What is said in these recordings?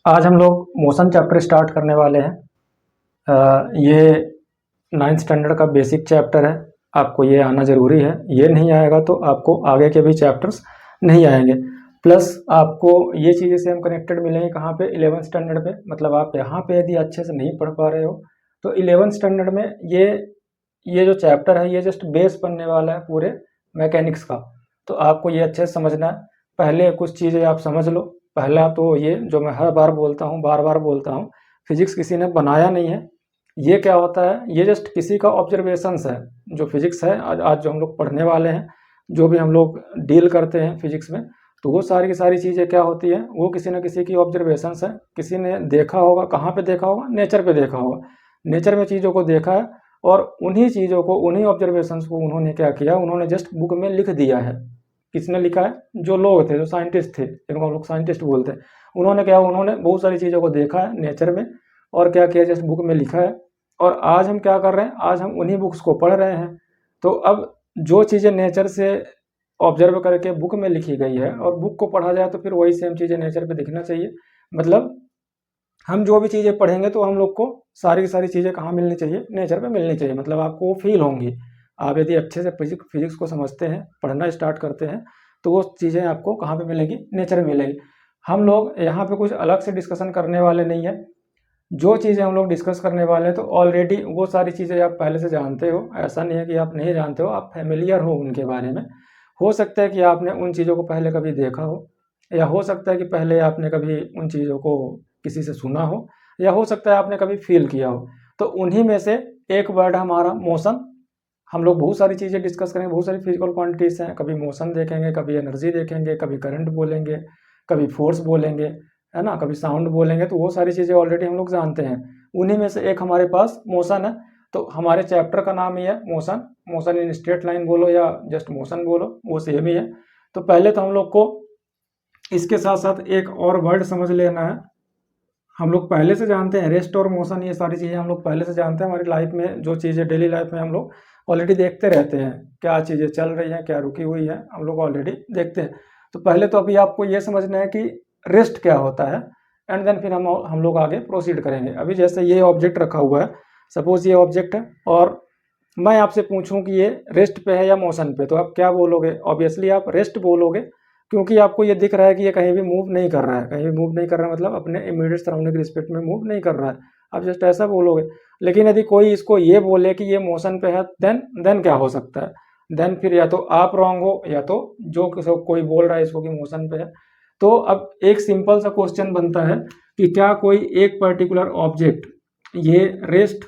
आज हम लोग मोशन चैप्टर स्टार्ट करने वाले हैं। ये 9th स्टैंडर्ड का बेसिक चैप्टर है। आपको ये आना ज़रूरी है। ये नहीं आएगा तो आपको आगे के भी चैप्टर्स नहीं आएंगे। प्लस आपको ये चीज़ें से हम कनेक्टेड मिलेंगे कहाँ पे, 11th स्टैंडर्ड पे। मतलब आप यहाँ पे यदि अच्छे से नहीं पढ़ पा रहे हो तो 11th स्टैंडर्ड में ये जो चैप्टर है ये जस्ट बेस बनने वाला है पूरे मैकेनिक्स का। तो आपको ये अच्छे से समझना है। पहले कुछ चीज़ें आप समझ लो। पहला तो ये जो मैं हर बार बोलता हूँ, बार बार बोलता हूँ, फिजिक्स किसी ने बनाया नहीं है। ये क्या होता है, ये जस्ट किसी का ऑब्जर्वेशंस है। जो फिजिक्स है आज जो हम लोग पढ़ने वाले हैं, जो भी हम लोग डील करते हैं फिजिक्स में, तो वो सारी की सारी चीज़ें क्या होती है, वो किसी न किसी की ऑब्जर्वेशंस है। किसी ने देखा होगा, कहाँ पे देखा होगा, नेचर पे देखा होगा। नेचर में चीज़ों को देखा है और उन्हीं चीज़ों को, उन्हीं ऑब्जर्वेशंस को उन्होंने क्या किया, उन्होंने जस्ट बुक में लिख दिया है। किसने लिखा है? जो लोग थे, जो साइंटिस्ट थे, जिनको हम लोग साइंटिस्ट बोलते हैं। उन्होंने क्या, उन्होंने बहुत सारी चीज़ों को देखा है नेचर में और क्या किया, जस्ट बुक में लिखा है। और आज हम क्या कर रहे हैं, आज हम उन्हीं बुक्स को पढ़ रहे हैं। तो अब जो चीज़ें नेचर से ऑब्जर्व करके बुक में लिखी गई है और बुक को पढ़ा जाए तो फिर वही सेम चीज़ें नेचर पे दिखना चाहिए। मतलब हम जो भी चीज़ें पढ़ेंगे तो हम लोग को सारी की सारी चीज़ें कहाँ मिलनी चाहिए, नेचर पे मिलनी चाहिए। मतलब आपको वो फील होंगी। आप यदि अच्छे से फिजिक्स को समझते हैं, पढ़ना स्टार्ट करते हैं, तो वो चीज़ें आपको कहाँ पे मिलेगी, नेचर में मिलेगी। हम लोग यहाँ पे कुछ अलग से डिस्कशन करने वाले नहीं है। जो चीज़ें हम लोग डिस्कस करने वाले हैं तो ऑलरेडी वो सारी चीज़ें आप पहले से जानते हो। ऐसा नहीं है कि आप नहीं जानते हो, आप फेमिलियर हो उनके बारे में। हो सकता है कि आपने उन चीज़ों को पहले कभी देखा हो, या हो सकता है कि पहले आपने कभी उन चीज़ों को किसी से सुना हो, या हो सकता है आपने कभी फील किया हो। तो उन्हीं में से एक वर्ड है हमारा मोशन। हम लोग बहुत सारी चीज़ें डिस्कस करेंगे, बहुत सारी फिजिकल क्वांटिटीज़ हैं। कभी मोशन देखेंगे, कभी एनर्जी देखेंगे, कभी करंट बोलेंगे, कभी फोर्स बोलेंगे, है ना, कभी साउंड बोलेंगे। तो वो सारी चीज़ें ऑलरेडी हम लोग जानते हैं। उन्हीं में से एक हमारे पास मोशन है। तो हमारे चैप्टर का नाम ही है motion. Motion in straight line बोलो या जस्ट मोशन बोलो, वो सेम ही है। तो पहले तो हम लोग को इसके साथ साथ एक और वर्ड समझ लेना है। हम लोग पहले से जानते हैं रेस्ट और मोशन, ये सारी चीज़ें हम लोग पहले से जानते हैं। हमारी लाइफ में जो चीज़ें डेली लाइफ में हम लोग ऑलरेडी देखते रहते हैं, क्या चीज़ें चल रही हैं, क्या रुकी हुई है, हम लोग ऑलरेडी देखते हैं। तो पहले तो अभी आपको ये समझना है कि रेस्ट क्या होता है, एंड देन फिर हम लोग आगे प्रोसीड करेंगे। अभी जैसे ये ऑब्जेक्ट रखा हुआ है, सपोज ये ऑब्जेक्ट है, और मैं आपसे पूछूं कि ये रेस्ट पे है या मोशन पे, तो आप क्या बोलोगे? ऑब्वियसली आप रेस्ट बोलोगे, क्योंकि आपको ये दिख रहा है कि ये कहीं भी मूव नहीं कर रहा है। कहीं भी मूव नहीं कर रहा है मतलब अपने इमीडिएट सराउंडिंग के रिस्पेक्ट में मूव नहीं कर रहा है। आप जस्ट ऐसा बोलोगे। लेकिन यदि कोई इसको ये बोले कि ये मोशन पे है, देन क्या हो सकता है? देन फिर या तो आप रॉन्ग हो, या तो जो कोई बोल रहा है इसको कि मोशन पे है। तो अब एक सिंपल सा क्वेश्चन बनता है कि क्या कोई एक पर्टिकुलर ऑब्जेक्ट ये रेस्ट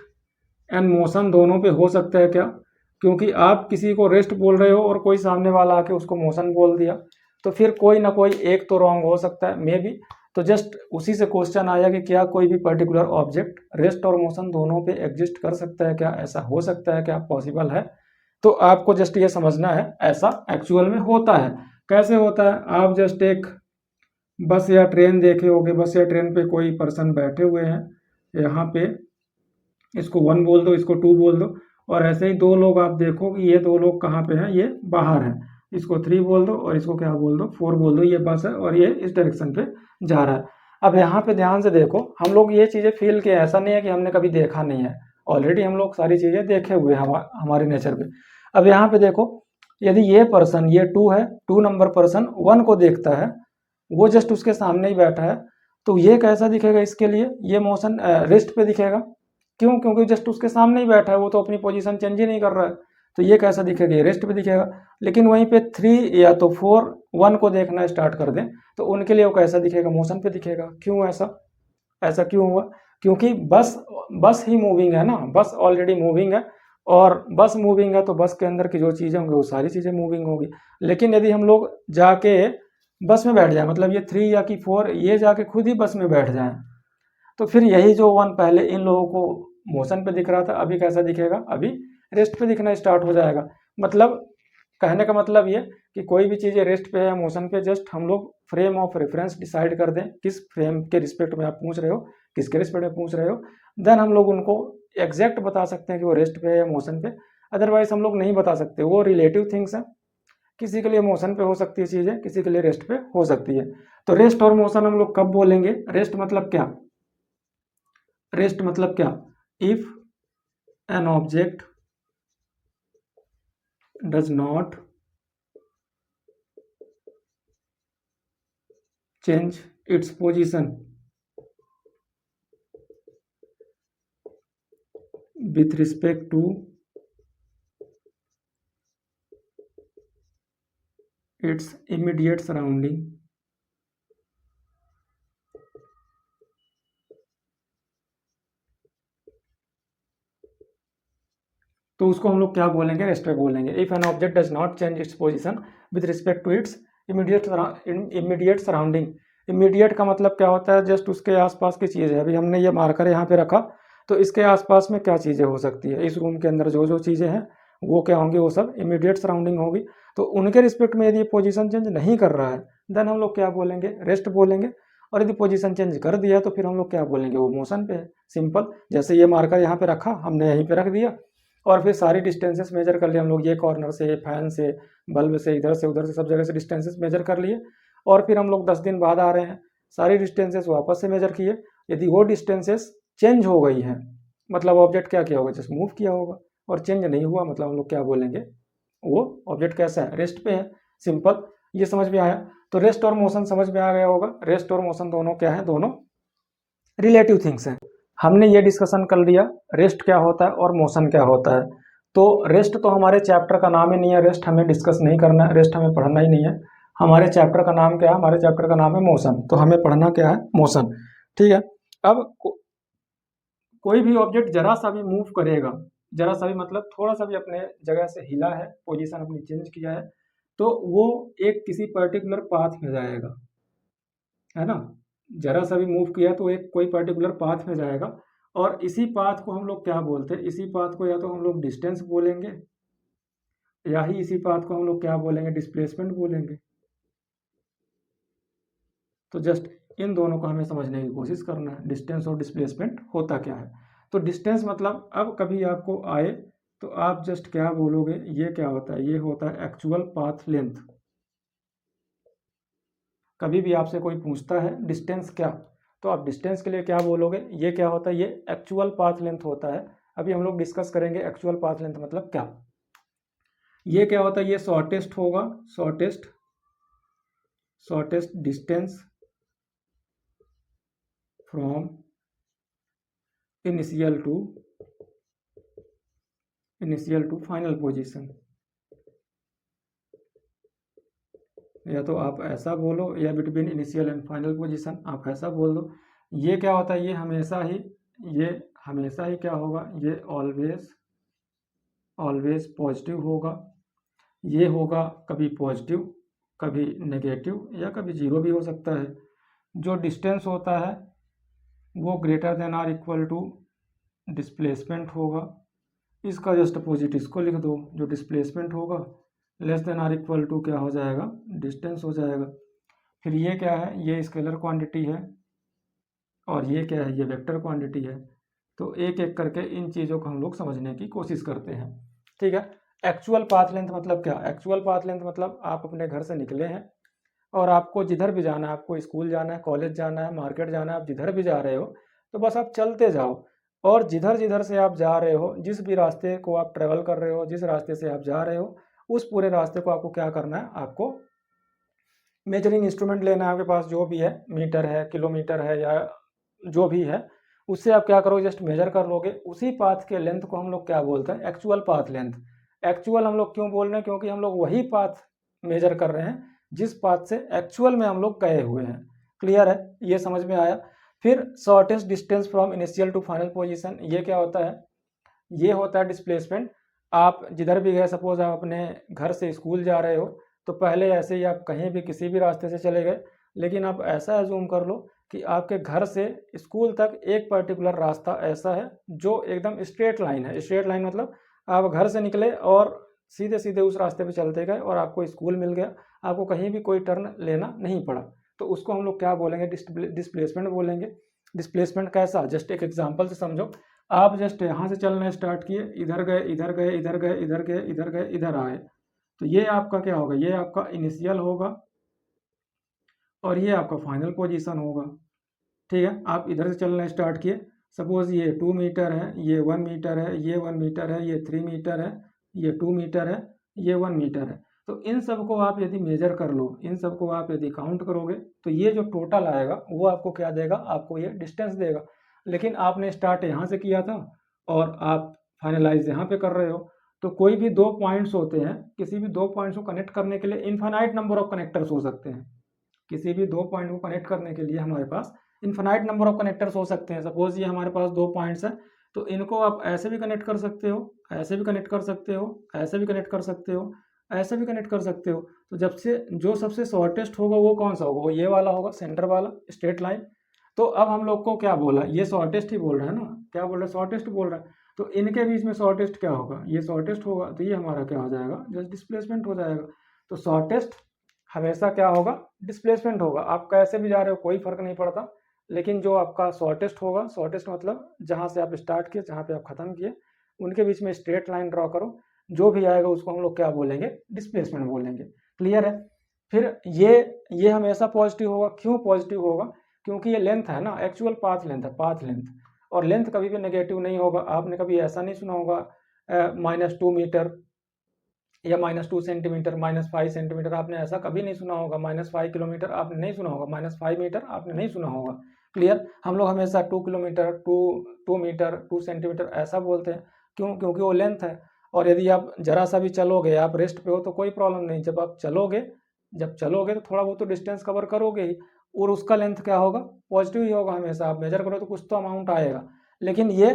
एंड मोशन दोनों पे हो सकता है क्या? क्योंकि आप किसी को रेस्ट बोल रहे हो और कोई सामने वाला आके उसको मोशन बोल दिया, तो फिर कोई ना कोई एक तो रॉन्ग हो सकता है, मे बी। तो जस्ट उसी से क्वेश्चन आया कि क्या कोई भी पर्टिकुलर ऑब्जेक्ट रेस्ट और मोशन दोनों पे एग्जिस्ट कर सकता है क्या? ऐसा हो सकता है क्या? पॉसिबल है? तो आपको जस्ट ये समझना है ऐसा एक्चुअल में होता है। कैसे होता है? आप जस्ट एक बस या ट्रेन देखे होगे, बस या ट्रेन पे कोई पर्सन बैठे हुए हैं। यहाँ पे इसको 1 बोल दो, इसको 2 बोल दो, और ऐसे ही दो लोग आप देखो कि ये दो लोग कहाँ पे हैं, ये बाहर हैं। इसको 3 बोल दो और इसको क्या बोल दो, 4 बोल दो। ये बस है और ये इस डायरेक्शन पे जा रहा है। अब यहाँ पे ध्यान से देखो, हम लोग ये चीज़ें फील किए, ऐसा नहीं है कि हमने कभी देखा नहीं है। ऑलरेडी हम लोग सारी चीज़ें देखे हुए हैं हमारे नेचर पे। अब यहाँ पे देखो, यदि ये पर्सन, ये 2 है, 2 नंबर पर्सन 1 को देखता है, वो जस्ट उसके सामने ही बैठा है, तो ये कैसा दिखेगा इसके लिए? ये मोशन रेस्ट पे दिखेगा। क्यों? क्योंकि जस्ट उसके सामने ही बैठा है, वो तो अपनी पोजीशन चेंज ही नहीं कर रहा है। तो ये कैसा दिखेगा? ये रेस्ट पे दिखेगा। लेकिन वहीं पे 3 या तो 4 1 को देखना स्टार्ट कर दें, तो उनके लिए वो कैसा दिखेगा? मोशन पे दिखेगा। क्यों ऐसा? ऐसा क्यों हुआ? क्योंकि बस ही मूविंग है ना, बस ऑलरेडी मूविंग है, और बस मूविंग है तो बस के अंदर की जो चीज़ें होंगी वो सारी चीज़ें मूविंग होगी। लेकिन यदि हम लोग जाके बस में बैठ जाए, मतलब ये 3 या कि 4 ये जाके खुद ही बस में बैठ जाए, तो फिर यही जो 1 पहले इन लोगों को मोशन पे दिख रहा था, अभी कैसा दिखेगा? अभी रेस्ट पे दिखना स्टार्ट हो जाएगा। मतलब कहने का मतलब ये कि कोई भी चीज़ें रेस्ट पे है या मोशन पे, जस्ट हम लोग फ्रेम ऑफ रेफरेंस डिसाइड कर दें, किस फ्रेम के रिस्पेक्ट में आप पूछ रहे हो, किसके रिस्पेक्ट में पूछ रहे हो, देन हम लोग उनको एग्जैक्ट बता सकते हैं कि वो रेस्ट पे है या मोशन पे। अदरवाइज हम लोग नहीं बता सकते, वो रिलेटिव थिंग्स हैं। किसी के लिए मोशन पे हो सकती है चीज़ें, किसी के लिए रेस्ट पे हो सकती है। तो रेस्ट और मोशन हम लोग कब बोलेंगे? रेस्ट मतलब क्या? रेस्ट मतलब क्या? If an object does not change its position with respect to its immediate surrounding, तो उसको हम लोग क्या बोलेंगे? रेस्ट पे बोलेंगे। If an object does not change its position with respect to its immediate surrounding. Immediate का मतलब क्या होता है? जस्ट उसके आसपास की चीज़ है। अभी हमने ये मार्कर यहाँ पे रखा, तो इसके आसपास में क्या चीज़ें हो सकती है? इस रूम के अंदर जो जो चीज़ें हैं वो क्या होंगी? वो सब इमीडिएट सराउंडिंग होगी। तो उनके रिस्पेक्ट में यदि पोजीशन चेंज नहीं कर रहा है, देन हम लोग क्या बोलेंगे? रेस्ट बोलेंगे। और यदि पोजीशन चेंज कर दिया तो फिर हम लोग क्या बोलेंगे? वो मोशन पे है। सिंपल। जैसे ये मार्कर यहाँ पे रखा, हमने यहीं पे रख दिया और फिर सारी डिस्टेंसेस मेजर कर लिए हम लोग, ये कॉर्नर से, फैन से, बल्ब से, इधर से उधर से, सब जगह से डिस्टेंसेस मेजर कर लिए। और फिर हम लोग 10 दिन बाद आ रहे हैं, सारी डिस्टेंसेस वापस से मेजर किए। यदि वो डिस्टेंसेस चेंज हो गई हैं, मतलब ऑब्जेक्ट क्या किया होगा? जस्ट मूव किया होगा। और चेंज नहीं हुआ मतलब हम लोग क्या बोलेंगे? वो ऑब्जेक्ट कैसा है? रेस्ट पे है। सिंपल। ये समझ में आया? तो रेस्ट और मोशन समझ में आ गया होगा। रेस्ट और मोशन दोनों क्या है? दोनों रिलेटिव थिंग्स हैं। हमने ये डिस्कशन कर लिया रेस्ट क्या होता है और मोशन क्या होता है। तो रेस्ट तो हमारे चैप्टर का नाम ही नहीं है, रेस्ट हमें डिस्कस नहीं करना है, रेस्ट हमें पढ़ना ही नहीं है। हमारे चैप्टर का नाम क्या है? हमारे चैप्टर का नाम है मोशन। तो हमें पढ़ना क्या है? मोशन। ठीक है। अब कोई भी ऑब्जेक्ट जरा सा भी मूव करेगा, जरा सा भी मतलब थोड़ा सा भी अपने जगह से हिला है, पोजीशन अपनी चेंज किया है, तो वो एक किसी पर्टिकुलर पाथ में जाएगा, है ना। जरा सा भी मूव किया तो एक कोई पर्टिकुलर पाथ में जाएगा। और इसी पाथ को हम लोग क्या बोलते हैं? इसी पाथ को या तो हम लोग डिस्टेंस बोलेंगे, या ही इसी पाथ को हम लोग क्या बोलेंगे? डिस्प्लेसमेंट बोलेंगे। तो जस्ट इन दोनों को हमें समझने की कोशिश करना है, डिस्टेंस और डिस्प्लेसमेंट होता क्या है। तो डिस्टेंस मतलब अब कभी आपको आए तो आप जस्ट क्या बोलोगे? ये क्या होता है? ये होता है एक्चुअल पाथ लेंथ। कभी भी आपसे कोई पूछता है डिस्टेंस क्या, तो आप डिस्टेंस के लिए क्या बोलोगे? ये क्या होता है? ये एक्चुअल पाथ लेंथ होता है। अभी हम लोग डिस्कस करेंगे एक्चुअल पाथ लेंथ मतलब क्या। ये क्या होता है? ये शॉर्टेस्ट होगा, shortest shortest distance from initial to final position. या तो आप ऐसा बोलो, या between initial and final position, आप ऐसा बोल दो। ये क्या होता है? ये हमेशा ही क्या होगा? ये ऑलवेज पॉजिटिव होगा। ये होगा कभी पॉजिटिव, कभी नेगेटिव, या कभी जीरो भी हो सकता है। जो डिस्टेंस होता है वो greater than or equal to displacement होगा। इसका जस्ट अपोजिट इसको लिख दो, जो डिस्प्लेसमेंट होगा less than or equal to क्या हो जाएगा? डिस्टेंस हो जाएगा। फिर ये क्या है? ये स्केलर क्वांटिटी है, और ये क्या है? ये वेक्टर क्वांटिटी है। तो एक एक करके इन चीज़ों को हम लोग समझने की कोशिश करते हैं। ठीक है। एक्चुअल पाथ लेंथ मतलब क्या? एक्चुअल पाथ लेंथ मतलब आप अपने घर से निकले हैं और आपको जिधर भी जाना है, आपको स्कूल जाना है, कॉलेज जाना है, मार्केट जाना है, आप जिधर भी जा रहे हो, तो बस आप चलते जाओ। और जिधर जिधर से आप जा रहे हो, जिस भी रास्ते को आप ट्रेवल कर रहे हो, जिस रास्ते से आप जा रहे हो, उस पूरे रास्ते को आपको क्या करना है? आपको मेजरिंग इंस्ट्रूमेंट लेना है आपके पास, जो भी है, मीटर है, किलोमीटर है, या जो भी है, उससे आप क्या करोगे? जस्ट मेजर कर लोगे। उसी पाथ के लेंथ को हम लोग क्या बोलते हैं? Actual path length. एक्चुअल हम लोग क्यों बोल रहे हैं? क्योंकि हम लोग वही पाथ मेजर कर रहे हैं जिस पाथ से एक्चुअल में हम लोग गए हुए हैं। क्लियर है? ये समझ में आया? फिर shortest distance from initial to final position, ये क्या होता है? ये होता है डिस्प्लेसमेंट। आप जिधर भी गए, सपोज आप अपने घर से स्कूल जा रहे हो, तो पहले ऐसे ही आप कहीं भी किसी भी रास्ते से चले गए, लेकिन आप ऐसा एज्यूम कर लो कि आपके घर से स्कूल तक एक पर्टिकुलर रास्ता ऐसा है जो एकदम स्ट्रेट लाइन है। स्ट्रेट लाइन मतलब आप घर से निकले और सीधे सीधे उस रास्ते पे चलते गए और आपको स्कूल मिल गया, आपको कहीं भी कोई टर्न लेना नहीं पड़ा। तो उसको हम लोग क्या बोलेंगे? डिस्प्लेसमेंट बोलेंगे। डिस्प्लेसमेंट कैसा? जस्ट एक एग्जाम्पल से समझो। आप जस्ट यहाँ से चलना स्टार्ट किए, इधर गए, इधर गए, इधर गए, इधर गए, इधर गए, इधर आए, तो ये आपका क्या होगा, ये आपका इनिशियल होगा और ये आपका फाइनल पोजीशन होगा। ठीक है, आप इधर से चलना स्टार्ट किए, सपोज ये 2 मीटर है, ये 1 मीटर है, ये 1 मीटर है, ये 3 मीटर है, ये 2 मीटर है, ये 1 मीटर है। तो इन सब को आप यदि मेजर कर लो, इन सब को आप यदि काउंट करोगे तो ये जो टोटल आएगा वो आपको क्या देगा, आपको ये डिस्टेंस देगा। लेकिन आपने स्टार्ट यहाँ से किया था और आप फाइनलाइज यहाँ पे कर रहे हो, तो कोई भी दो पॉइंट्स होते हैं, किसी भी दो पॉइंट्स को कनेक्ट करने के लिए इन्फाइनाइट नंबर ऑफ कनेक्टर्स हो सकते हैं। किसी भी दो पॉइंट को कनेक्ट करने के लिए हमारे पास इन्फिनाइट नंबर ऑफ कनेक्टर्स हो सकते हैं। सपोज ये हमारे पास दो पॉइंट्स हैं, तो इनको आप ऐसे भी कनेक्ट कर सकते हो, ऐसे भी कनेक्ट कर सकते हो, ऐसे भी कनेक्ट कर सकते हो, ऐसे भी कनेक्ट कर सकते हो। तो जब से जो सबसे शॉर्टेस्ट होगा वो कौन सा होगा, वो ये वाला होगा, सेंटर वाला स्ट्रेट लाइन। तो अब हम लोग को क्या बोला, ये शॉर्टेस्ट ही बोल रहा है ना, क्या बोल रहा है, शॉर्टेस्ट बोल रहा है। तो इनके बीच में शॉर्टेस्ट क्या होगा, ये शॉर्टेस्ट होगा, तो ये हमारा क्या हो जाएगा, जस्ट डिस्प्लेसमेंट हो जाएगा। तो शॉर्टेस्ट हमेशा क्या होगा, डिस्प्लेसमेंट होगा। आप कैसे भी जा रहे हो कोई फर्क नहीं पड़ता, लेकिन जो आपका शॉर्टेस्ट होगा, शॉर्टेस्ट मतलब जहाँ से आप स्टार्ट किए जहाँ पे आप खत्म किए, उनके बीच में स्ट्रेट लाइन ड्रॉ करो, जो भी आएगा उसको हम लोग क्या बोलेंगे, डिस्प्लेसमेंट बोलेंगे। क्लियर है। फिर ये हमेशा पॉजिटिव होगा। क्यों पॉजिटिव होगा, क्योंकि ये लेंथ है ना, एक्चुअल पाथ लेंथ है, पाथ लेंथ। और लेंथ कभी भी नेगेटिव नहीं होगा। आपने कभी ऐसा नहीं सुना होगा -2 मीटर या -2 सेंटीमीटर, -5 सेंटीमीटर, आपने ऐसा कभी नहीं सुना होगा। -5 किलोमीटर आपने नहीं सुना होगा, -5 मीटर आपने नहीं सुना होगा। क्लियर। हम लोग हमेशा 2 किलोमीटर, 2 मीटर, 2 सेंटीमीटर ऐसा बोलते हैं। क्यों, क्योंकि वो लेंथ है। और यदि आप जरा सा भी चलोगे, आप रेस्ट पे हो तो कोई प्रॉब्लम नहीं, जब आप चलोगे, जब चलोगे तो थोड़ा बहुत तो डिस्टेंस कवर करोगे ही, और उसका लेंथ क्या होगा, पॉजिटिव ही होगा। हमेशा आप मेजर करो तो कुछ तो अमाउंट आएगा। लेकिन ये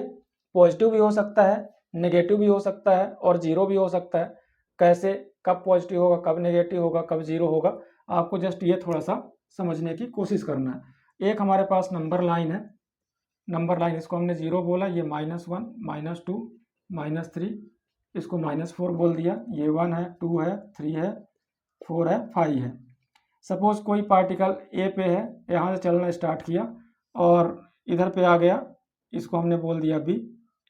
पॉजिटिव भी हो सकता है, नेगेटिव भी हो सकता है और जीरो भी हो सकता है। कैसे, कब पॉजिटिव होगा, कब नेगेटिव होगा, कब जीरो होगा, आपको जस्ट ये थोड़ा सा समझने की कोशिश करना है। एक हमारे पास नंबर लाइन है, नंबर लाइन, इसको हमने जीरो बोला, ये -1, -2, -3, इसको -4 बोल दिया। ये 1 है, 2 है, 3 है, 4 है, 5 है। सपोज कोई पार्टिकल ए पे है, यहाँ से चलना स्टार्ट किया और इधर पे आ गया, इसको हमने बोल दिया बी,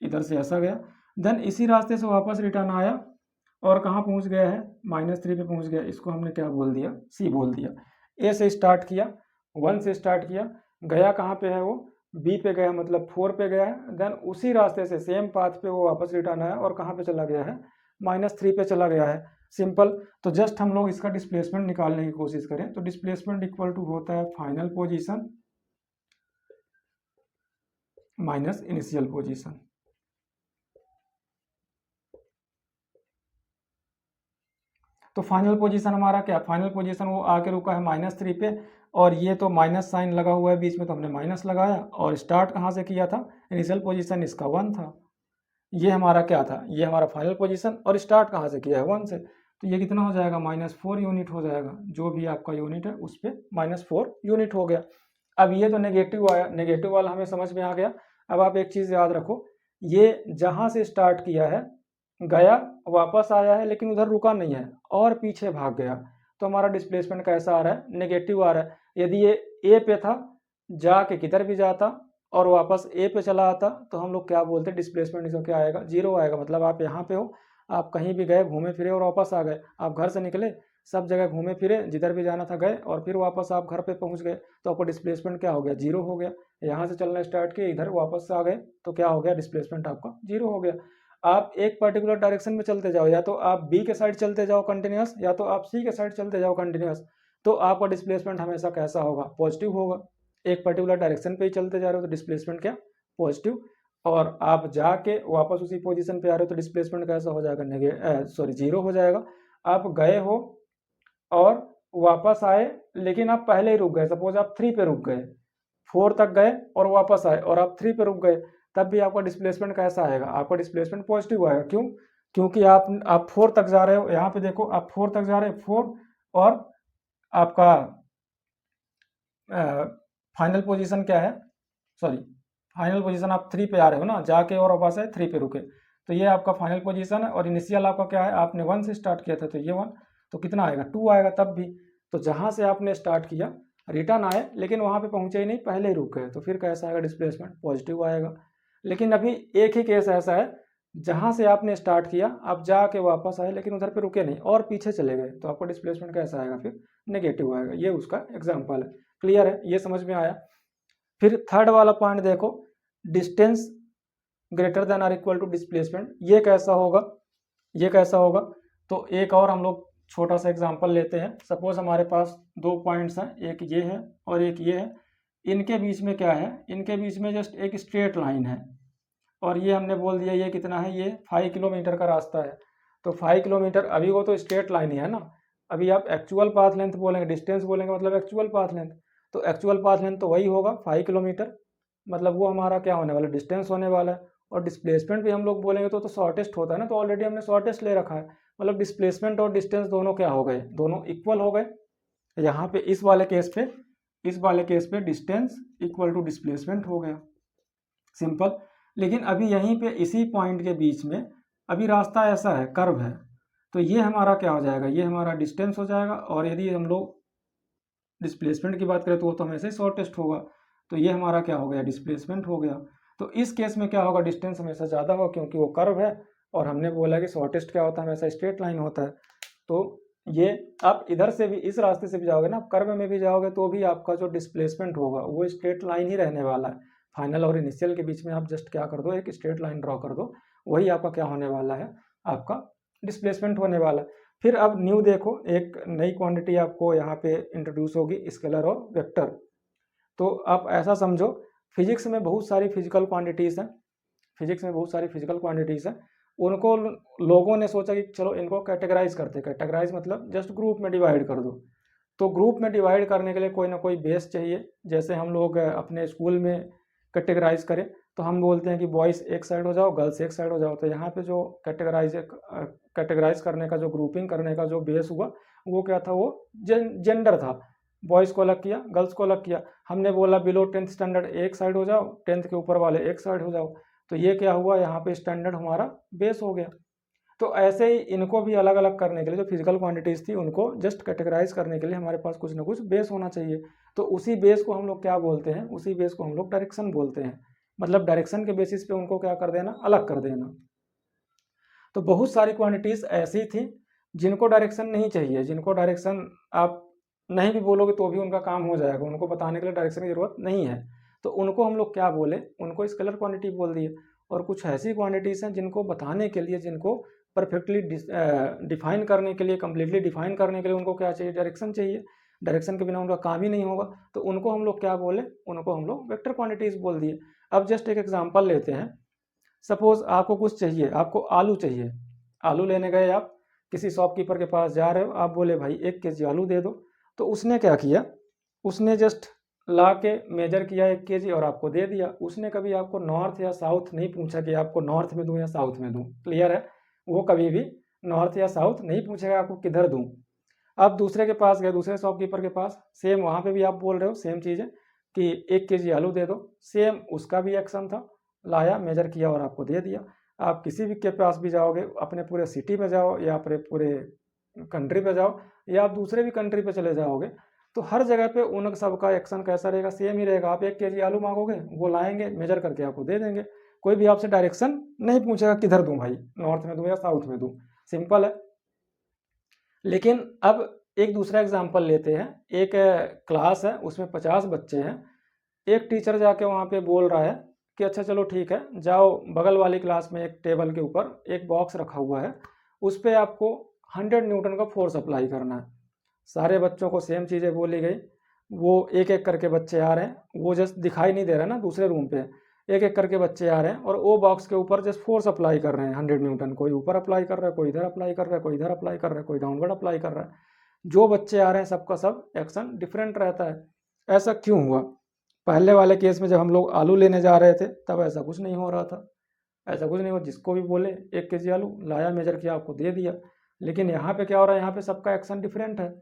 इधर से ऐसा गया, देन इसी रास्ते से वापस रिटर्न आया और कहाँ पहुँच गया है, -3 पे पहुँच गया, इसको हमने क्या बोल दिया, सी बोल दिया। ए से स्टार्ट किया, 1 से स्टार्ट किया, गया कहाँ पे है वो, बी पे गया, मतलब 4 पे गया है। देन उसी रास्ते से सेम पाथ पे वो वापस रिटर्न आया और कहाँ पे चला गया है, -3 पे चला गया है। सिंपल। तो जस्ट हम लोग इसका डिस्प्लेसमेंट निकालने की कोशिश करें, तो डिस्प्लेसमेंट इक्वल टू होता है final position minus initial position. तो फाइनल पोजीशन हमारा क्या, फाइनल पोजीशन वो आके रुका है -3 पे, और ये तो माइनस साइन लगा हुआ है बीच में, तो हमने माइनस लगाया। और स्टार्ट कहाँ से किया था, इनिशियल पोजीशन इसका 1 था। ये हमारा क्या था, ये हमारा फाइनल पोजीशन, और स्टार्ट कहाँ से किया है, 1 से। तो ये कितना हो जाएगा, -4 यूनिट हो जाएगा। जो भी आपका यूनिट है उस पर -4 यूनिट हो गया। अब ये तो नेगेटिव आया, नेगेटिव वाला हमें समझ में आ गया। अब आप एक चीज़ याद रखो, ये जहाँ से स्टार्ट किया है, गया, वापस आया है, लेकिन उधर रुका नहीं है और पीछे भाग गया, तो हमारा डिस्प्लेसमेंट कैसा आ रहा है, नेगेटिव आ रहा है। यदि ये ए पे था, जाके किधर भी जाता और वापस ए पे चला आता, तो हम लोग क्या बोलते हैं, डिस्प्लेसमेंट इसका क्या आएगा, जीरो आएगा। मतलब आप यहाँ पे हो, आप कहीं भी गए, घूमे फिरे और वापस आ गए, आप घर से निकले, सब जगह घूमे फिरे, जिधर भी जाना था गए, और फिर वापस आप घर पे पहुँच गए, तो आपको डिस्प्लेसमेंट क्या हो गया, जीरो हो गया। यहाँ से चलना स्टार्ट किए, इधर वापस आ गए, तो क्या हो गया, डिस्प्लेसमेंट आपका जीरो हो गया। आप एक पर्टिकुलर डायरेक्शन में चलते जाओ, या तो आप बी के साइड चलते जाओ कंटिन्यूस, या तो आप सी के साइड चलते जाओ कंटिन्यूस, तो आपका डिस्प्लेसमेंट हमेशा कैसा होगा, पॉजिटिव होगा। एक पर्टिकुलर डायरेक्शन पे ही चलते जा रहे हो तो डिस्प्लेसमेंट क्या, पॉजिटिव। और आप जाके वापस उसी पोजीशन पे आ रहे हो तो डिस्प्लेसमेंट कैसा हो जाएगा, जीरो हो जाएगा। आप गए हो और वापस आए, लेकिन आप पहले ही रुक गए, सपोज आप 3 पे रुक गए, 4 तक गए और वापस आए, और आप 3 पे रुक गए, तब भी आपका डिस्प्लेसमेंट कैसा आएगा, आपका डिस्प्लेसमेंट पॉजिटिव आएगा। क्यों, क्योंकि आप 4 तक जा रहे हो, यहाँ पे देखो आप 4 तक जा रहे हो, 4, और आपका फाइनल पोजीशन क्या है, सॉरी, फाइनल पोजीशन आप 3 पे आ रहे हो ना, जाके और वापस आए 3 पे रुके, तो ये आपका फाइनल पोजीशन है। और इनिशियल आपका क्या है, आपने 1 से स्टार्ट किया था, तो ये 1, तो कितना आएगा, 2 आएगा तब भी। तो जहाँ से आपने स्टार्ट किया, रिटर्न आए, लेकिन वहाँ पे पहुँचे ही नहीं, पहले ही रुक गए, तो फिर कैसा आएगा, डिस्प्लेसमेंट पॉजिटिव आएगा। लेकिन अभी एक ही केस ऐसा है जहाँ से आपने स्टार्ट किया आप जाके वापस आए लेकिन उधर पे रुके नहीं और पीछे चले गए तो आपका डिस्प्लेसमेंट कैसा आएगा, फिर नेगेटिव आएगा। ये उसका एग्जाम्पल है। क्लियर है, ये समझ में आया। फिर थर्ड वाला पॉइंट देखो, distance greater than or equal to displacement. ये कैसा होगा, ये कैसा होगा, तो एक और हम लोग छोटा सा एग्जांपल लेते हैं। सपोज हमारे पास दो पॉइंट्स हैं, एक ये है और एक ये है। इनके बीच में क्या है, इनके बीच में जस्ट एक स्ट्रेट लाइन है और ये हमने बोल दिया ये कितना है, ये 5 किलोमीटर का रास्ता है। तो 5 किलोमीटर, अभी वो तो स्ट्रेट लाइन ही है ना, अभी आप एक्चुअल पाथ लेंथ बोलेंगे, डिस्टेंस बोलेंगे मतलब एक्चुअल पाथ लेंथ। तो एक्चुअल पाथ लेंथ तो वही होगा 5 किलोमीटर, मतलब वो हमारा क्या होने वाला, डिस्टेंस होने वाला है। और डिस्प्लेसमेंट भी हम लोग बोलेंगे तो शॉर्टेस्ट होता है ना, तो ऑलरेडी हमने शॉर्टेस्ट ले रखा है, मतलब डिस्प्लेसमेंट और डिस्टेंस दोनों क्या हो गए, दोनों इक्वल हो गए। यहाँ पे इस वाले केस पे डिस्टेंस इक्वल टू डिस्प्लेसमेंट हो गया, सिंपल। लेकिन अभी यहीं पे इसी पॉइंट के बीच में अभी रास्ता ऐसा है, कर्व है, तो ये हमारा क्या हो जाएगा, ये हमारा डिस्टेंस हो जाएगा। और यदि हम लोग डिस्प्लेसमेंट की बात करें तो वो तो हमेशा ही शॉर्टेस्ट होगा, तो ये हमारा क्या हो गया, डिस्प्लेसमेंट हो गया। तो इस केस में क्या होगा, डिस्टेंस हमेशा ज़्यादा होगा क्योंकि वो कर्व है और हमने बोला कि शॉर्टेस्ट क्या होता है, हमेशा स्ट्रेट लाइन होता है। तो ये आप इधर से भी, इस रास्ते से भी जाओगे ना, कर्व में भी जाओगे तो भी आपका जो डिस्प्लेसमेंट होगा वो स्ट्रेट लाइन ही रहने वाला है। फाइनल और इनिशियल के बीच में आप जस्ट क्या कर दो, एक स्ट्रेट लाइन ड्रॉ कर दो, वही आपका क्या होने वाला है, आपका डिस्प्लेसमेंट होने वाला है। फिर अब न्यू देखो, एक नई क्वांटिटी आपको यहाँ पे इंट्रोड्यूस होगी, स्केलर और वेक्टर। तो आप ऐसा समझो, फिजिक्स में बहुत सारी फिजिकल क्वांटिटीज़ हैं, फिजिक्स में बहुत सारी फिजिकल क्वांटिटीज़ हैं। उनको लोगों ने सोचा कि चलो इनको कैटेगराइज करते, कैटेगराइज मतलब जस्ट ग्रुप में डिवाइड कर दो। तो ग्रुप में डिवाइड करने के लिए कोई ना कोई बेस चाहिए। जैसे हम लोग अपने स्कूल में कैटेगराइज करें तो हम बोलते हैं कि बॉयज़ एक साइड हो जाओ, गर्ल्स एक साइड हो जाओ। तो यहाँ पे जो कैटेगराइज करने का, जो ग्रुपिंग करने का जो बेस हुआ वो क्या था, वो जेंडर था। बॉयज़ को अलग किया, गर्ल्स को अलग किया। हमने बोला बिलो 10th स्टैंडर्ड एक साइड हो जाओ, 10th के ऊपर वाले एक साइड हो जाओ। तो ये क्या हुआ, यहाँ पे स्टैंडर्ड हमारा बेस हो गया। तो ऐसे ही इनको भी अलग अलग करने के लिए, जो फिजिकल क्वांटिटीज़ थी उनको जस्ट कैटेगराइज करने के लिए हमारे पास कुछ ना कुछ बेस होना चाहिए। तो उसी बेस को हम लोग क्या बोलते हैं, उसी बेस को हम लोग डायरेक्शन बोलते हैं। मतलब डायरेक्शन के बेसिस पे उनको क्या कर देना, अलग कर देना। तो बहुत सारी क्वांटिटीज़ ऐसी थी जिनको डायरेक्शन नहीं चाहिए, जिनको डायरेक्शन आप नहीं भी बोलोगे तो भी उनका काम हो जाएगा, उनको बताने के लिए डायरेक्शन की जरूरत नहीं है। तो उनको हम लोग क्या बोले, उनको स्केलर क्वांटिटी बोल दिए। और कुछ ऐसी क्वांटिटीज़ हैं जिनको बताने के लिए, जिनको परफेक्टली डिफाइन करने के लिए, कम्प्लीटली डिफाइन करने के लिए उनको क्या चाहिए, डायरेक्शन चाहिए। डायरेक्शन के बिना उनका काम ही नहीं होगा। तो उनको हम लोग क्या बोले, उनको हम लोग वेक्टर क्वांटिटीज़ बोल दिए। अब जस्ट एक एग्जांपल लेते हैं। सपोज आपको कुछ चाहिए, आपको आलू चाहिए, आलू लेने गए आप, किसी शॉपकीपर के पास जा रहे हो, आप बोले भाई 1 केजी आलू दे दो। तो उसने क्या किया, उसने जस्ट ला के मेजर किया 1 केजी और आपको दे दिया। उसने कभी आपको नॉर्थ या साउथ नहीं पूछा कि आपको नॉर्थ में दूं या साउथ में दूं। क्लियर है, वो कभी भी नॉर्थ या साउथ नहीं पूछेगा आपको किधर दूं। आप दूसरे के पास गए, दूसरे शॉपकीपर के पास, सेम वहाँ पे भी आप बोल रहे हो सेम चीज़ है कि 1 केजी आलू दे दो। सेम उसका भी एक्शन था, लाया, मेजर किया और आपको दे दिया। आप किसी भी के पास भी जाओगे, अपने पूरे सिटी में जाओ या अपने पूरे कंट्री पे जाओ या आप दूसरे भी कंट्री पे चले जाओगे, तो हर जगह पे उन सबका एक्शन कैसा रहेगा, सेम ही रहेगा। आप 1 केजी आलू मांगोगे, वो लाएंगे, मेजर करके आपको दे देंगे। कोई भी आपसे डायरेक्शन नहीं पूछेगा किधर दूं भाई, नॉर्थ में दूं या साउथ में दूं। सिंपल है। लेकिन अब एक दूसरा एग्जाम्पल लेते हैं। एक क्लास है, उसमें 50 बच्चे हैं। एक टीचर जाके वहाँ पे बोल रहा है कि अच्छा चलो ठीक है, जाओ बगल वाली क्लास में एक टेबल के ऊपर एक बॉक्स रखा हुआ है, उस पर आपको 100 न्यूटन का फोर्स अप्लाई करना है। सारे बच्चों को सेम चीज़ें बोली गई। वो एक एक करके बच्चे आ रहे हैं, वो जस्ट दिखाई नहीं दे रहा ना दूसरे रूम पे, एक एक करके बच्चे आ रहे हैं और वो बॉक्स के ऊपर जस्ट फोर्स अप्लाई कर रहे हैं 100 न्यूटन। कोई ऊपर अप्लाई कर रहा है, कोई इधर अप्लाई कर रहा है, कोई इधर अप्लाई कर रहा है, कोई डाउनवर्ड अप्लाई कर रहा है। जो बच्चे आ रहे हैं सबका सब एक्शन डिफरेंट रहता है। ऐसा क्यों हुआ? पहले वाले केस में जब हम लोग आलू लेने जा रहे थे तब ऐसा कुछ नहीं हो रहा था, ऐसा कुछ नहीं हुआ। जिसको भी बोले 1 केजी आलू लाया, मेजर किया, आपको दे दिया। लेकिन यहाँ पे क्या हो रहा है, यहाँ पे सबका एक्शन डिफरेंट है।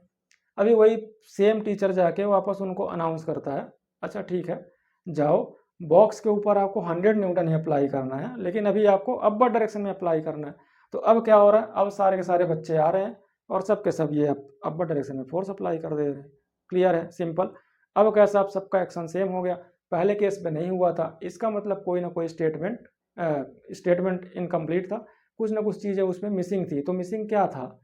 अभी वही सेम टीचर जाके वापस उनको अनाउंस करता है, अच्छा ठीक है, जाओ बॉक्स के ऊपर आपको 100 न्यूटन ही अप्लाई करना है, लेकिन अभी आपको अपर डायरेक्शन में अप्लाई करना है। तो अब क्या हो रहा है, अब सारे के सारे बच्चे आ रहे हैं और सब के सब ये अपर डायरेक्शन में फोर्स अप्लाई कर दे रहे हैं। क्लियर है, सिंपल। अब कैसा, आप सबका एक्शन सेम हो गया। पहले केस में नहीं हुआ था, इसका मतलब कोई ना कोई स्टेटमेंट स्टेटमेंट इनकम्प्लीट था, कुछ ना कुछ चीज़ें उसमें मिसिंग थी। तो मिसिंग क्या था,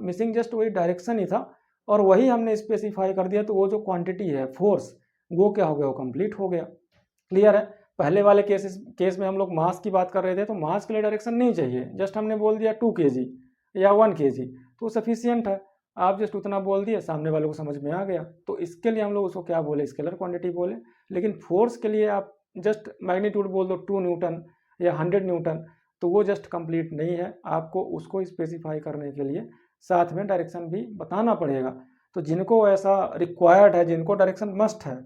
मिसिंग जस्ट वही डायरेक्शन ही था, और वही हमने स्पेसिफाई कर दिया। तो वो जो क्वांटिटी है फोर्स, वो क्या हो गया, वो कंप्लीट हो गया। क्लियर है। पहले वाले केस में हम लोग मास की बात कर रहे थे, तो मास के लिए डायरेक्शन नहीं चाहिए, जस्ट हमने बोल दिया 2 kg या 1 kg तो सफिशियंट है। आप जस्ट उतना बोल दिए, सामने वाले को समझ में आ गया। तो इसके लिए हम लोग उसको क्या बोले, स्केलर क्वांटिटी बोले। लेकिन फोर्स के लिए आप जस्ट मैग्नीट्यूड बोल दो 2 न्यूटन या 100 न्यूटन, तो वो जस्ट कंप्लीट नहीं है। आपको उसको स्पेसिफाई करने के लिए साथ में डायरेक्शन भी बताना पड़ेगा। तो जिनको ऐसा रिक्वायर्ड है, जिनको डायरेक्शन मस्ट है,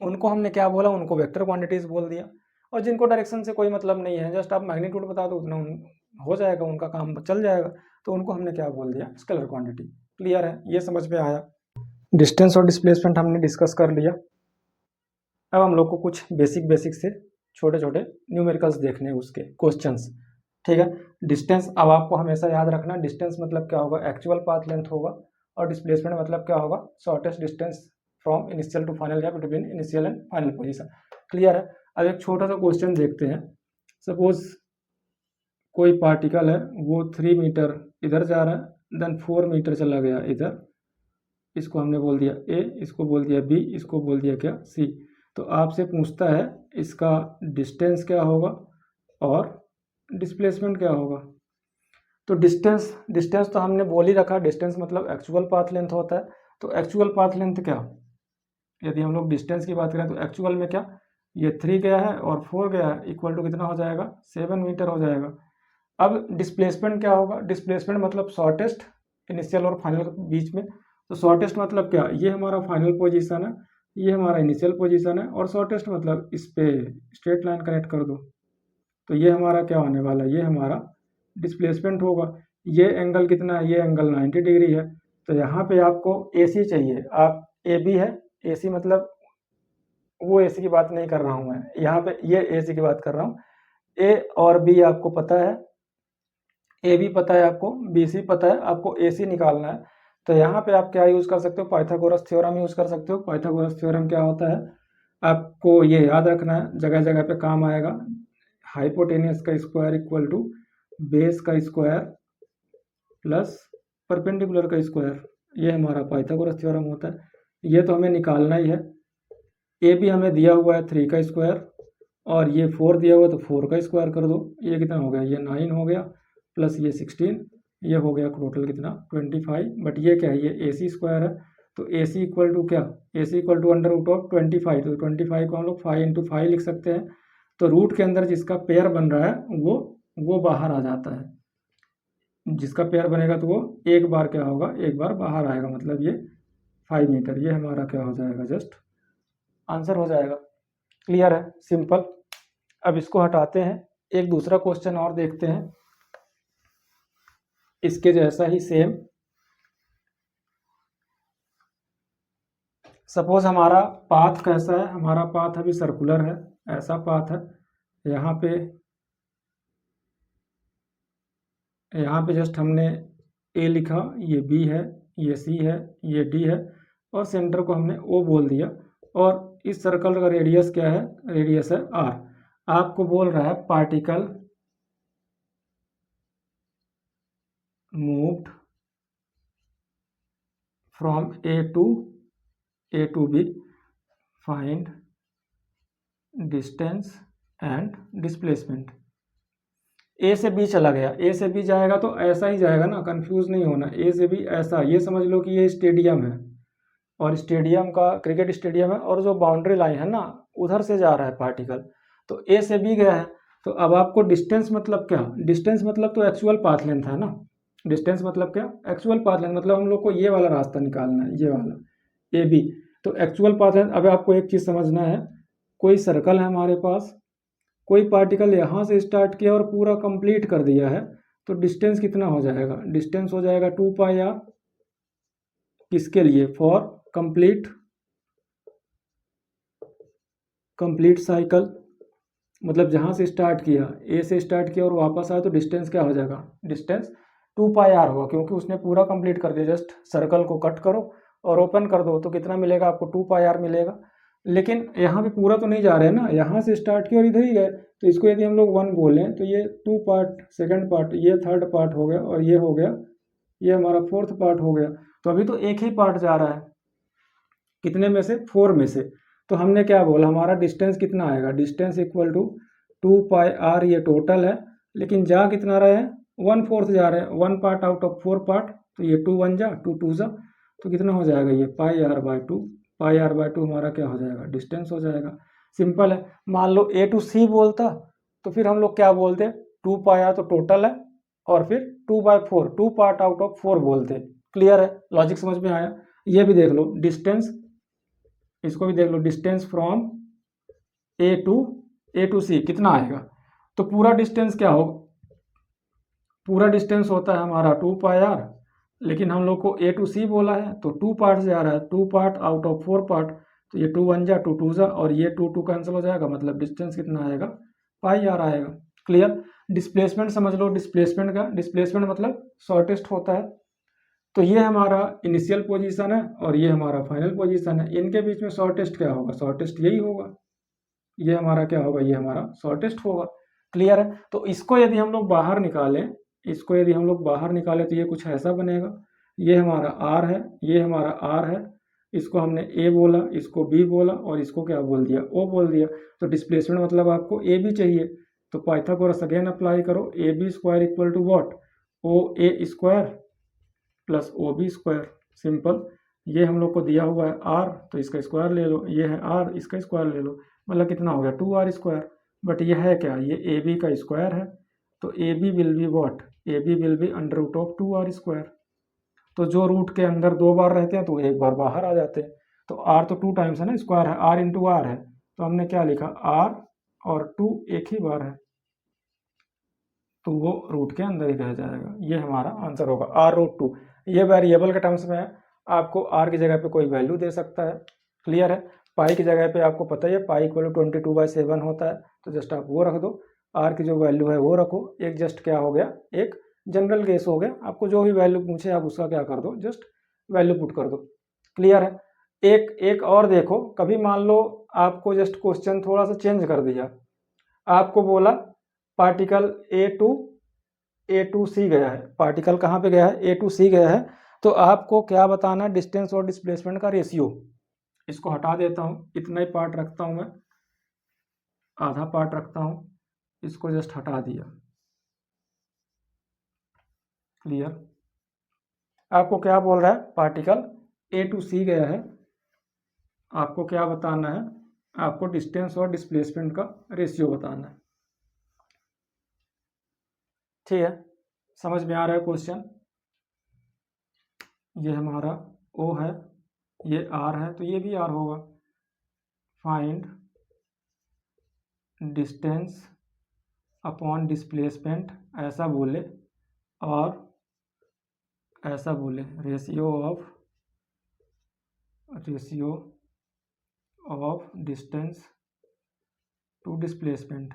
उनको हमने क्या बोला, उनको वेक्टर क्वांटिटीज बोल दिया। और जिनको डायरेक्शन से कोई मतलब नहीं है, जस्ट आप मैग्नीट्यूड बता दो, उतना हो जाएगा, उनका काम चल जाएगा, तो उनको हमने क्या बोल दिया, स्केलर क्वांटिटी। क्लियर है, ये समझ में आया। डिस्टेंस और डिस्प्लेसमेंट हमने डिस्कस कर लिया। अब हम लोग को कुछ बेसिक से छोटे छोटे न्यूमेरिकल्स देखने हैं, उसके क्वेश्चंस। ठीक है। डिस्टेंस, अब आपको हमेशा याद रखना, डिस्टेंस मतलब क्या होगा, एक्चुअल पाथ लेंथ होगा, और डिस्प्लेसमेंट मतलब क्या होगा, shortest distance from initial to final या between initial and final position. Clear है। अब एक छोटा सा क्वेश्चन देखते हैं। सपोज कोई पार्टिकल है, वो 3 मीटर इधर जा रहा है, देन 4 मीटर चला गया इधर, इसको हमने बोल दिया ए, इसको बोल दिया बी, इसको बोल दिया क्या, सी। तो आपसे पूछता है इसका डिस्टेंस क्या होगा और डिस्प्लेसमेंट क्या होगा। तो डिस्टेंस तो हमने बोल ही रखा, डिस्टेंस मतलब एक्चुअल पाथ लेंथ होता है। तो एक्चुअल पाथ लेंथ क्या, यदि हम लोग डिस्टेंस की बात करें तो एक्चुअल में क्या, ये 3 गया है और 4 गया है, इक्वल टू कितना हो जाएगा, 7 मीटर हो जाएगा। अब डिस्प्लेसमेंट क्या होगा, डिस्प्लेसमेंट मतलब शॉर्टेस्ट इनिशियल और फाइनल के बीच में। तो शॉर्टेस्ट मतलब क्या, ये हमारा फाइनल पोजीशन है, ये हमारा इनिशियल पोजीशन है, और शॉर्टेस्ट मतलब इस पे स्ट्रेट लाइन कनेक्ट कर दो, तो ये हमारा क्या होने वाला, ये हमारा डिस्प्लेसमेंट होगा। ये एंगल कितना है, ये एंगल 90 डिग्री है। तो यहाँ पे आपको AC चाहिए, आप AB है, AC मतलब वो AC की बात नहीं कर रहा हूँ मैं, यहाँ पे ये AC की बात कर रहा हूँ। A और B आपको पता है, AB पता है आपको, BC पता है, आपको AC निकालना है। तो यहाँ पे आप क्या यूज़ कर सकते हो, पाइथागोरस थ्योरम यूज़ कर सकते हो। पाइथागोरस थ्योरम क्या होता है, आपको ये याद रखना है, जगह जगह पे काम आएगा। हाइपोटेनियस का स्क्वायर इक्वल टू बेस का स्क्वायर प्लस परपेंडिकुलर का स्क्वायर, ये हमारा पाइथागोरस थ्योरम होता है। ये तो हमें निकालना ही है। ए भी हमें दिया हुआ है 3 का स्क्वायर, और ये 4 दिया हुआ है, तो 4 का स्क्वायर कर दो, ये कितना हो गया, ये 9 हो गया, प्लस ये 16, ये हो गया टोटल कितना 25। बट ये क्या है, ये AC स्क्वायर है। तो AC इक्वल टू क्या, AC equal to under root of 25। तो 25 को हम लोग 5 × 5 लिख सकते हैं। तो रूट के अंदर जिसका पेयर बन रहा है वो बाहर आ जाता है। जिसका पेयर बनेगा तो वो एक बार क्या होगा, एक बार बाहर आएगा, मतलब ये 5 मीटर, ये हमारा क्या हो जाएगा, जस्ट आंसर हो जाएगा। क्लियर है, सिंपल। अब इसको हटाते हैं, एक दूसरा क्वेश्चन और देखते हैं, इसके जैसा ही सेम। सपोज हमारा पाथ कैसा है, हमारा पाथ अभी सर्कुलर है, ऐसा पाथ है। यहाँ पे जस्ट हमने A लिखा, ये B है, ये C है, ये D है, और सेंटर को हमने O बोल दिया। और इस सर्कल का रेडियस क्या है, रेडियस है R। आपको बोल रहा है particle moved from A to B, find distance and displacement. A से B चला गया, A से B जाएगा तो ऐसा ही जाएगा ना, कंफ्यूज नहीं होना। A से B ऐसा, ये समझ लो कि ये स्टेडियम है, और स्टेडियम का क्रिकेट स्टेडियम है, और जो बाउंड्री लाइन है ना, उधर से जा रहा है पार्टिकल। तो A से B गया है। तो अब आपको डिस्टेंस मतलब क्या, डिस्टेंस मतलब तो एक्चुअल पाथ लेंथ है ना। डिस्टेंस मतलब क्या, एक्चुअल पाथ लेंथ, मतलब हम लोग को ये वाला रास्ता निकालना है, ये वाला AB। तो एक्चुअल पाथ लेंथ, अब आपको एक चीज़ समझना है, कोई सर्कल है हमारे पास, कोई पार्टिकल यहाँ से स्टार्ट किया और पूरा कंप्लीट कर दिया है, तो डिस्टेंस कितना हो जाएगा, डिस्टेंस हो जाएगा 2πr। किसके लिए, फॉर कंप्लीट साइकिल। मतलब जहाँ से स्टार्ट किया, A से स्टार्ट किया और वापस आया, तो डिस्टेंस क्या हो जाएगा, डिस्टेंस 2πr होगा, क्योंकि उसने पूरा कंप्लीट कर दिया। जस्ट सर्कल को कट करो और ओपन कर दो, तो कितना मिलेगा आपको, 2πr मिलेगा। लेकिन यहाँ पे पूरा तो नहीं जा रहे हैं ना, यहाँ से स्टार्ट किया और इधर ही गए। तो इसको यदि हम लोग 1 बोलें तो ये 2 पार्ट, सेकंड पार्ट, ये थर्ड पार्ट हो गया, और ये हो गया, ये हमारा फोर्थ पार्ट हो गया। तो अभी तो एक ही पार्ट जा रहा है, कितने में से, 4 में से। तो हमने क्या बोला, हमारा डिस्टेंस कितना आएगा, distance equal to 2 pi r, ये टोटल है, लेकिन जा कितना रहे हैं, 1/4 जा रहे हैं, 1 पार्ट आउट ऑफ 4 पार्ट, तो ये 2 1 जा, 2 2 जा, तो कितना हो जाएगा, ये pi R by 2। Pi R by 2 हमारा क्या हो जाएगा, डिस्टेंस हो जाएगा। सिंपल है। मान लो ए टू सी बोलता तो फिर हम लोग क्या बोलते, 2 पाई आर तो टोटल है, और फिर 2/4, 2 पार्ट आउट ऑफ 4 बोलते। क्लियर है, लॉजिक समझ में आया। ये भी देख लो डिस्टेंस, इसको भी देख लो, डिस्टेंस फ्रॉम ए टू सी कितना आएगा। तो पूरा डिस्टेंस क्या हो, पूरा डिस्टेंस होता है हमारा 2 पाई आर, लेकिन हम लोग को ए टू सी बोला है तो 2 पार्ट से आ रहा है, 2 पार्ट आउट ऑफ 4 पार्ट, तो ये 2 1 जा, 2 2 जा, और ये 2 2 कैंसिल हो जाएगा, मतलब डिस्टेंस कितना आएगा, पाई आर आएगा। क्लियर। डिस्प्लेसमेंट समझ लो, डिस्प्लेसमेंट का, डिस्प्लेसमेंट मतलब शॉर्टेस्ट होता है। तो ये हमारा इनिशियल पोजीशन है और ये हमारा फाइनल पोजीशन है, इनके बीच में शॉर्टेस्ट क्या होगा, शॉर्टेस्ट यही होगा, ये हमारा क्या होगा, ये हमारा शॉर्टेस्ट होगा। क्लियर है। तो इसको यदि हम लोग बाहर निकालें, इसको यदि हम लोग बाहर निकालें तो ये कुछ ऐसा बनेगा, ये हमारा आर है, ये हमारा आर है, इसको हमने ए बोला, इसको बी बोला, और इसको क्या बोल दिया, ओ बोल दिया। तो डिस्प्लेसमेंट मतलब आपको ए बी चाहिए, तो पाइथागोरस अगेन अप्लाई करो, A B square equal to what, O A square plus O B square. Simple. ये हम लोग को दिया हुआ है आर, तो इसका स्क्वायर ले लो, ये है आर, इसका स्क्वायर ले लो, मतलब कितना हो गया, 2r स्क्वायर। बट ये है क्या, ये ए बी का स्क्वायर है, तो A B will be what, A B will be under root of 2r square. तो जो रूट के अंदर 2 बार रहते हैं तो एक बार बाहर आ जाते हैं, तो r तो 2 टाइम्स है ना, स्क्वायर है, r इंटू आर है, तो हमने क्या लिखा, r और 2 एक ही बार है, तो वो रूट के अंदर ही रह जाएगा। ये हमारा आंसर होगा, r√2। ये वेरिएबल के टर्म्स में है, आपको r की जगह पे कोई वैल्यू दे सकता है। क्लियर है। पाई की जगह पे आपको पता ही है, पाई इक्वल 22/7 होता है, तो जस्ट आप वो रख दो, r की जो वैल्यू है वो रखो। एक जस्ट क्या हो गया, एक जनरल केस हो गया, आपको जो भी वैल्यू पूछे आप उसका क्या कर दो, जस्ट वैल्यू पुट कर दो। क्लियर है। एक और देखो, कभी मान लो आपको जस्ट क्वेश्चन थोड़ा सा चेंज कर दिया, आपको बोला पार्टिकल ए टू सी गया है, पार्टिकल कहाँ पे गया है, ए टू सी गया है, तो आपको क्या बताना है, डिस्टेंस और डिस्प्लेसमेंट का रेशियो। इसको हटा देता हूँ, इतना ही पार्ट रखता हूँ मैं, आधा पार्ट रखता हूँ, इसको जस्ट हटा दिया। क्लियर। आपको क्या बोल रहा है, पार्टिकल ए टू सी गया है, आपको क्या बताना है, आपको डिस्टेंस और डिस्प्लेसमेंट का रेशियो बताना है। ठीक है, समझ में आ रहा है क्वेश्चन। ये हमारा O है, ये R है, तो ये भी R होगा। फाइंड डिस्टेंस अपॉन डिस्प्लेसमेंट, ऐसा बोले, और ऐसा बोले ratio of distance to displacement.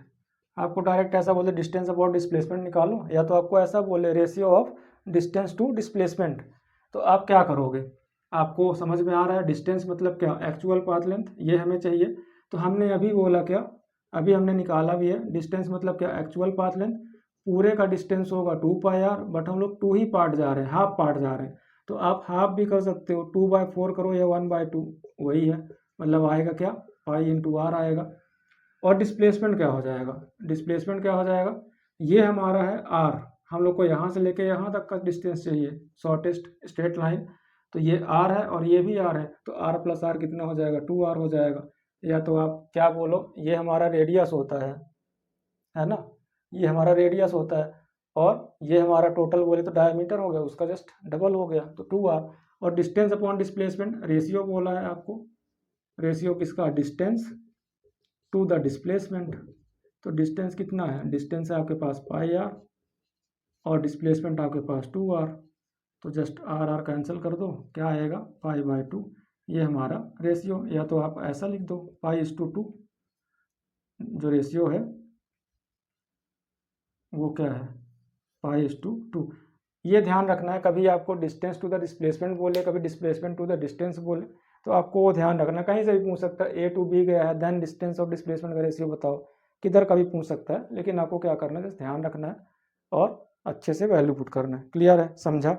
आपको डायरेक्ट ऐसा बोले डिस्टेंस अपॉन डिस्प्लेसमेंट निकालो, या तो आपको ऐसा बोले ratio of distance to displacement. तो आप क्या करोगे, आपको समझ में आ रहा है, डिस्टेंस मतलब क्या, एक्चुअल पाथ लेंथ, ये हमें चाहिए। तो हमने अभी बोला क्या, अभी हमने निकाला भी है, डिस्टेंस मतलब क्या, एक्चुअल पाथ लेंथ। पूरे का डिस्टेंस होगा 2 पाई आर, बट हम लोग 2 ही पार्ट जा रहे हैं, हाफ पार्ट जा रहे हैं, तो आप हाफ भी कर सकते हो, 2/4 करो या 1/2, वही है, मतलब आएगा क्या, पाई इंटू आर आएगा। और डिस्प्लेसमेंट क्या हो जाएगा, डिस्प्लेसमेंट क्या हो जाएगा, ये हमारा है आर, हम लोग को यहाँ से लेके यहाँ तक का डिस्टेंस चाहिए, शॉर्टेस्ट स्ट्रेट लाइन, तो ये आर है और ये भी आर है, तो आर प्लस आर कितना हो जाएगा, 2r हो जाएगा। या तो आप क्या बोलो, ये हमारा रेडियस होता है ना, ये हमारा रेडियस होता है, और ये हमारा टोटल बोले तो डायमीटर हो गया, उसका जस्ट डबल हो गया, तो 2r। और डिस्टेंस अपॉन डिस्प्लेसमेंट रेशियो बोला है आपको, रेशियो किसका, डिस्टेंस टू द डिस्प्लेसमेंट। तो डिस्टेंस कितना है, डिस्टेंस है आपके पास पाई आर, और डिस्प्लेसमेंट आपके पास 2r, तो जस्ट आर कैंसिल कर दो, क्या आएगा, पाई/2। ये हमारा रेशियो, या तो आप ऐसा लिख दो, पाई/2, जो रेशियो है वो क्या है, पाई/2। ये ध्यान रखना है, कभी आपको डिस्टेंस टू द डिस्प्लेसमेंट बोले, कभी डिस्प्लेसमेंट टू द डिस्टेंस बोले, तो आपको वो ध्यान रखना, कहीं से भी पूछ सकता है, ए टू बी गया है, देन डिस्टेंस और डिस्प्लेसमेंट का रेशियो बताओ, किधर का भी पूछ सकता है, लेकिन आपको क्या करना है, ध्यान रखना है और अच्छे से वैल्यू पुट करना है। क्लियर है, समझा?